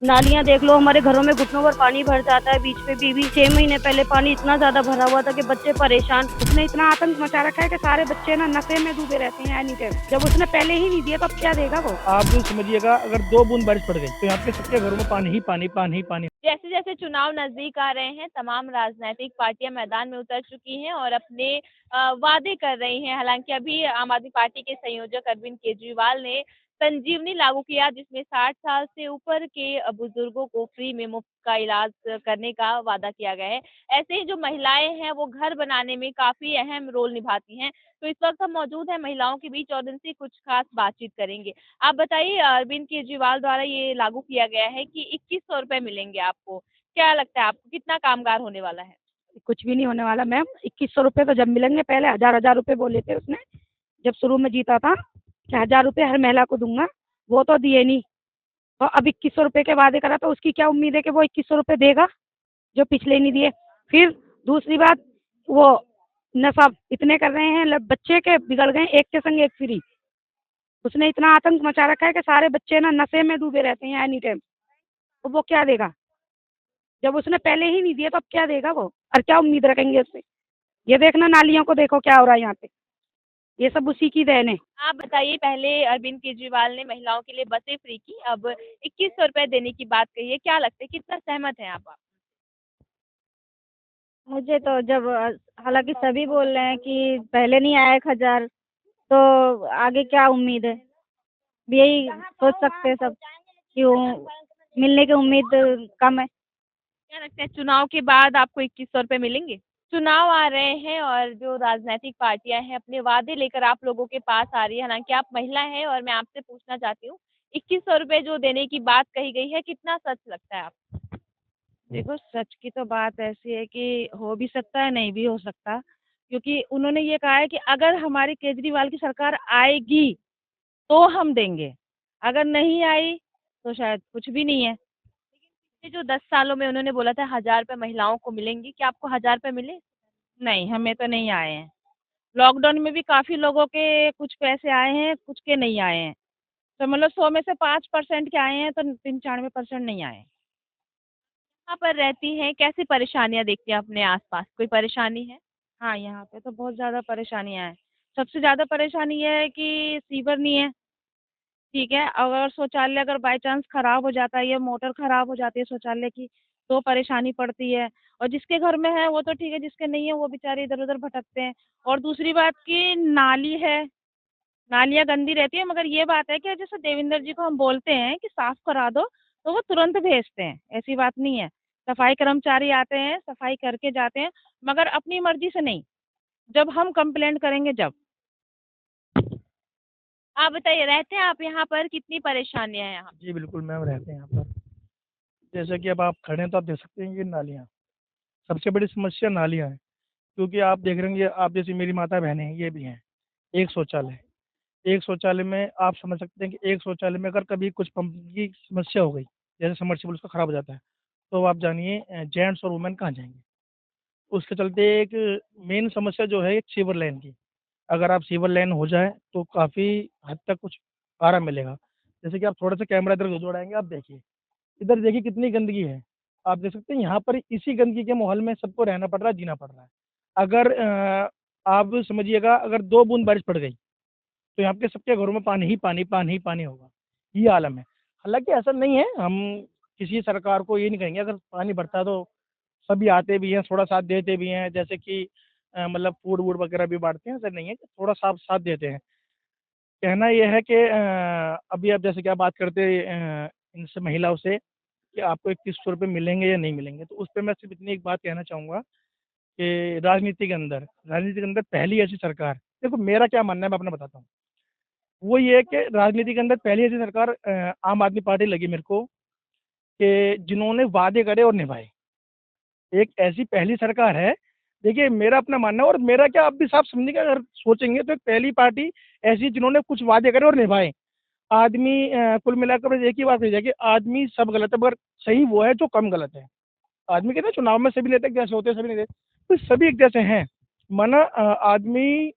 नालियाँ देख लो, हमारे घरों में घुटनों भर पानी भर जाता है। बीच में भी 6 महीने पहले पानी इतना ज्यादा भरा हुआ था कि बच्चे परेशान। उसने इतना आतंक मचा रखा है कि सारे बच्चे ना नशे में डूबे रहते हैं एनी टाइम। जब उसने पहले ही नहीं दिया तो अब क्या देगा वो। आप जो समझिएगा, अगर 2 बूंद बारिश पड़ गई तो यहाँ पे सबके घरों में पानी ही पानी, पानी ही पानी। जैसे जैसे चुनाव नजदीक आ रहे हैं, तमाम राजनीतिक पार्टियां मैदान में उतर चुकी हैं और अपने वादे कर रही हैं। हालांकि अभी आम आदमी पार्टी के संयोजक अरविंद केजरीवाल ने संजीवनी लागू किया, जिसमें 60 साल से ऊपर के बुजुर्गों को फ्री में मुफ्त का इलाज करने का वादा किया गया है। ऐसे ही जो महिलाएं हैं वो घर बनाने में काफी अहम रोल निभाती हैं। तो इस वक्त हम मौजूद हैं महिलाओं के बीच और उनसे कुछ खास बातचीत करेंगे। आप बताइए, अरविंद केजरीवाल द्वारा ये लागू किया गया है कि 2100 रुपए मिलेंगे आपको। क्या लगता है आपको कितना कामगार होने वाला है? कुछ भी नहीं होने वाला मैम। 2100 रुपये तो जब मिलेंगे, पहले हजार हजार रुपये बोले थे उसने जब शुरू में जीता था कि 1000 रुपये हर महिला को दूंगा, वो तो दिए नहीं। तो अब 2100 रुपये के वादे करा तो उसकी क्या उम्मीद है कि वो 2100 रुपये देगा जो पिछले नहीं दिए। फिर दूसरी बात, वो नशा इतने कर रहे हैं, बच्चे के बिगड़ गए, एक के संग एक फ्री। उसने इतना आतंक मचा रखा है कि सारे बच्चे ना नशे में डूबे रहते हैं एनी टाइम। तो वो क्या देगा जब उसने पहले ही नहीं दिया तो अब क्या देगा वो। और क्या उम्मीद रखेंगे उससे। ये देखना, नालियों को देखो क्या हो रहा है यहाँ पे। ये सब उसी की देन है। आप बताइए, पहले अरविंद केजरीवाल ने महिलाओं के लिए बसें फ्री की, अब 2100 रुपए देने की बात कही है। क्या लगता है कितना सहमत हैं आप? मुझे तो जब हालांकि सभी बोल रहे हैं कि पहले नहीं आया 1,000, तो आगे क्या उम्मीद है। यही सोच सकते हैं सब कि मिलने की उम्मीद कम है। क्या लगता है चुनाव के बाद आपको 2100 रुपए मिलेंगे? चुनाव आ रहे हैं और जो राजनीतिक पार्टियां हैं अपने वादे लेकर आप लोगों के पास आ रही है। हालांकि आप महिला हैं और मैं आपसे पूछना चाहती हूँ, 2100 रुपए जो देने की बात कही गई है, कितना सच लगता है आप? देखो, सच की तो बात ऐसी है कि हो भी सकता है, नहीं भी हो सकता। क्योंकि उन्होंने ये कहा है कि अगर हमारी केजरीवाल की सरकार आएगी तो हम देंगे, अगर नहीं आई तो शायद कुछ भी नहीं है। ये जो 10 सालों में उन्होंने बोला था 1000 रुपए महिलाओं को मिलेंगी, क्या आपको 1000 रुपए मिले? नहीं, हमें तो नहीं आए हैं। लॉकडाउन में भी काफी लोगों के कुछ पैसे आए हैं, कुछ के नहीं आए हैं। तो मतलब 100 में से 5% के आए हैं, तो 95% नहीं आए। कहाँ पर रहती हैं, कैसी परेशानियां देखती हैं अपने आसपास, कोई परेशानी है? हाँ, यहाँ पे तो बहुत ज्यादा परेशानियां हैं। सबसे ज्यादा परेशानी यह है कि सीवर नहीं है। ठीक है, अगर शौचालय अगर बाई चांस खराब हो जाता है या मोटर खराब हो जाती है शौचालय की, तो परेशानी पड़ती है। और जिसके घर में है वो तो ठीक है, जिसके नहीं है वो बेचारे इधर उधर भटकते हैं। और दूसरी बात की नाली है, नालियाँ गंदी रहती है। मगर ये बात है कि जैसे देवेंद्र जी को हम बोलते हैं कि साफ करा दो, तो वो तुरंत भेजते हैं, ऐसी बात नहीं है। सफाई कर्मचारी आते हैं, सफाई करके जाते हैं, मगर अपनी मर्जी से नहीं, जब हम कंप्लेंट करेंगे जब। आप बताइए, रहते हैं आप यहाँ पर, कितनी परेशानियां हैं यहाँ? जी बिल्कुल मैम, रहते हैं यहाँ पर। जैसे कि अब आप खड़े हैं तो आप देख सकते हैं कि नालियाँ, सबसे बड़ी समस्या नालियाँ हैं। क्योंकि आप देख रहे हैं, आप जैसे मेरी माता बहनें हैं, ये भी हैं। एक शौचालय, एक शौचालय में आप समझ सकते हैं कि एक शौचालय में अगर कभी कुछ पंप की समस्या हो गई, जैसे सबमर्सिबल उसका खराब हो जाता है, तो आप जानिए जेंट्स और वुमेन कहाँ जाएंगे। उसके चलते एक मेन समस्या जो है एक सीवर लाइन की। अगर आप सीवर लाइन हो जाए तो काफ़ी हद तक कुछ आराम मिलेगा। जैसे कि आप थोड़ा सा कैमरा इधर दौड़ाएंगे, आप देखिए, इधर देखिए कितनी गंदगी है। आप देख सकते हैं यहाँ पर इसी गंदगी के माहौल में सबको रहना पड़ रहा है, जीना पड़ रहा है। अगर आप समझिएगा, अगर 2 बूंद बारिश पड़ गई तो यहाँ पे सबके घरों में पानी ही पानी, पानी ही पानी होगा। ये आलम है। हालांकि ऐसा नहीं है, हम किसी सरकार को ये नहीं कहेंगे, अगर पानी भरता है तो सभी आते भी हैं, थोड़ा साथ देते भी हैं। जैसे कि मतलब फूड वूड वगैरह भी बांटते हैं, ऐसा नहीं है कि थोड़ा साथ साथ देते हैं। कहना यह है कि अभी आप जैसे क्या बात करते इनसे महिलाओं से कि आपको 2100 रुपये मिलेंगे या नहीं मिलेंगे, तो उस पर मैं सिर्फ इतनी एक बात कहना चाहूँगा कि राजनीति के अंदर पहली ऐसी सरकार, देखो मेरा क्या मानना है मैं अपना बताता हूँ। वो ये है कि राजनीति के अंदर पहली ऐसी सरकार आम आदमी पार्टी लगी मेरे को, कि जिन्होंने वादे करे और निभाए। एक ऐसी पहली सरकार है। देखिए मेरा अपना मानना है, और मेरा क्या, आप भी साफ समझिएगा, अगर सोचेंगे तो एक पहली पार्टी ऐसी जिन्होंने कुछ वादे करे और निभाए। आदमी कुल मिलाकर बस एक ही बात कही जाए कि आदमी सब गलत है, मगर सही वो है जो कम गलत है। आदमी कहते हैं चुनाव में सभी नेता एक जैसे होते हैं, सभी नहीं तो सभी एक जैसे हैं। माना आदमी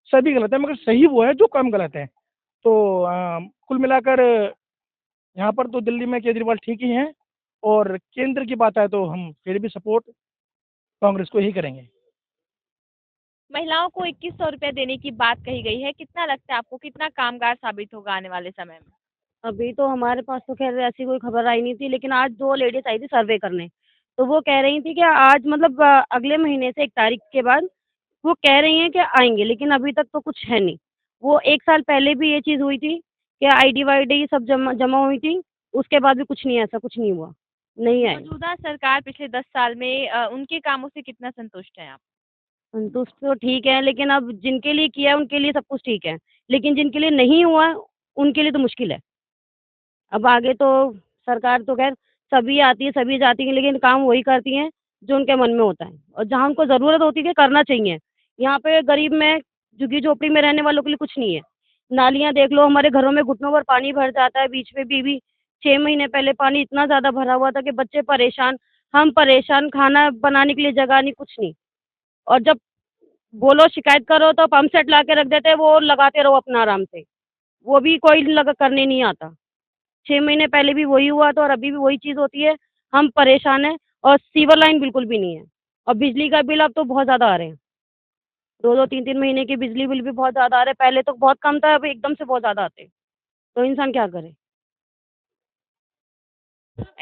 सभी गलत है, मगर सही वो है जो कम गलत है। तो कुल मिलाकर यहाँ पर तो दिल्ली में केजरीवाल ठीक ही हैं, और केंद्र की बात है तो हम फिर भी सपोर्ट कांग्रेस को ही करेंगे। महिलाओं को 2100 रुपए देने की बात कही गई है, कितना लगता है आपको, कितना कामगार साबित होगा आने वाले समय में? अभी तो हमारे पास तो खैर ऐसी कोई खबर आई नहीं थी, लेकिन आज 2 लेडीज़ आई थी सर्वे करने। तो वो कह रही थी कि आज मतलब अगले महीने से 1 तारीख के बाद वो कह रही हैं कि आएँगे, लेकिन अभी तक तो कुछ है नहीं। वो 1 साल पहले भी ये चीज़ हुई थी कि आईडी-वाईडी सब जमा जमा हुई थी, उसके बाद भी कुछ नहीं, ऐसा कुछ नहीं हुआ, नहीं आए। मौजूदा सरकार पिछले 10 साल में उनके कामों से कितना संतुष्ट हैं आप? संतुष्ट तो ठीक है, लेकिन अब जिनके लिए किया है उनके लिए सब कुछ ठीक है, लेकिन जिनके लिए नहीं हुआ, उनके लिए तो मुश्किल है। अब आगे तो सरकार तो खैर सभी आती है, सभी जाती है, लेकिन काम वही करती हैं जो उनके मन में होता है और जहाँ उनको ज़रूरत होती है कि करना चाहिए। यहाँ पे गरीब में, झुग्गी-झोपड़ी में रहने वालों के लिए कुछ नहीं है। नालियाँ देख लो, हमारे घरों में घुटनों भर पानी भर जाता है, बीच में भी 6 महीने पहले पानी इतना ज़्यादा भरा हुआ था कि बच्चे परेशान, हम परेशान, खाना बनाने के लिए जगह नहीं, कुछ नहीं। और जब बोलो शिकायत करो तो पंप सेट ला के रख देते हैं, वो लगाते रहो अपना आराम से। वो भी कोई लगा करने नहीं आता। 6 महीने पहले भी वही हुआ था और अभी भी वही चीज़ होती है। हम परेशान हैं और सीवर लाइन बिल्कुल भी नहीं है और बिजली का बिल अब तो बहुत ज़्यादा आ रहे हैं। 2-2 3-3 महीने के बिजली बिल भी बहुत ज़्यादा आ रहे हैं। पहले तो बहुत कम था, अब एकदम से बहुत ज़्यादा आते हैं। तो इंसान क्या करे?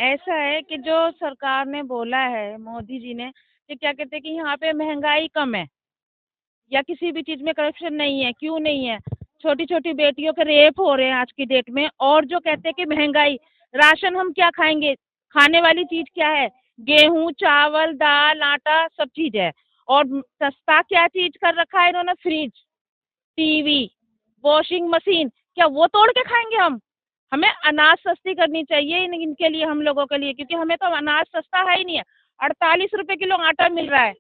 ऐसा है कि जो सरकार ने बोला है, मोदी जी ने, कि क्या कहते हैं कि यहाँ पे महँगाई कम है या किसी भी चीज़ में करप्शन नहीं है, क्यों नहीं है? छोटी-छोटी बेटियों के रेप हो रहे हैं आज की डेट में, और जो कहते हैं कि महँगाई, राशन हम क्या खाएँगे? खाने वाली चीज़ क्या है? गेहूँ, चावल, दाल, आटा सब चीज़ है, और सस्ता क्या चीज़ कर रखा है इन्होंने? फ्रिज, टीवी, वॉशिंग मशीन, क्या वो तोड़ के खाएँगे हम? हमें अनाज सस्ती करनी चाहिए इनके लिए, हम लोगों के लिए, क्योंकि हमें तो अनाज सस्ता है ही नहीं है। 48 रुपए किलो आटा मिल रहा है।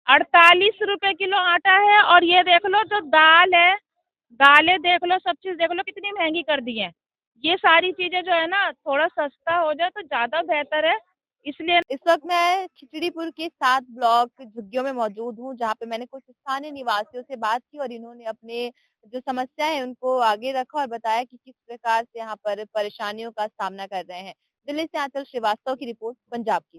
48 रुपए किलो आटा है, और ये देख लो जो दाल है, दालें देख लो, सब चीज़ देख लो कितनी महँगी कर दी हैं। ये सारी चीज़ें जो है ना, थोड़ा सस्ता हो जाए तो ज़्यादा बेहतर है। इसलिए इस वक्त मैं खिचड़ीपुर के 7 ब्लॉक झुग्गियों में मौजूद हूँ, जहाँ पे मैंने कुछ स्थानीय निवासियों से बात की और इन्होंने अपने जो समस्या है उनको आगे रखा और बताया कि किस प्रकार से यहाँ पर परेशानियों का सामना कर रहे हैं। दिल्ली से आंचल श्रीवास्तव की रिपोर्ट, पंजाब की।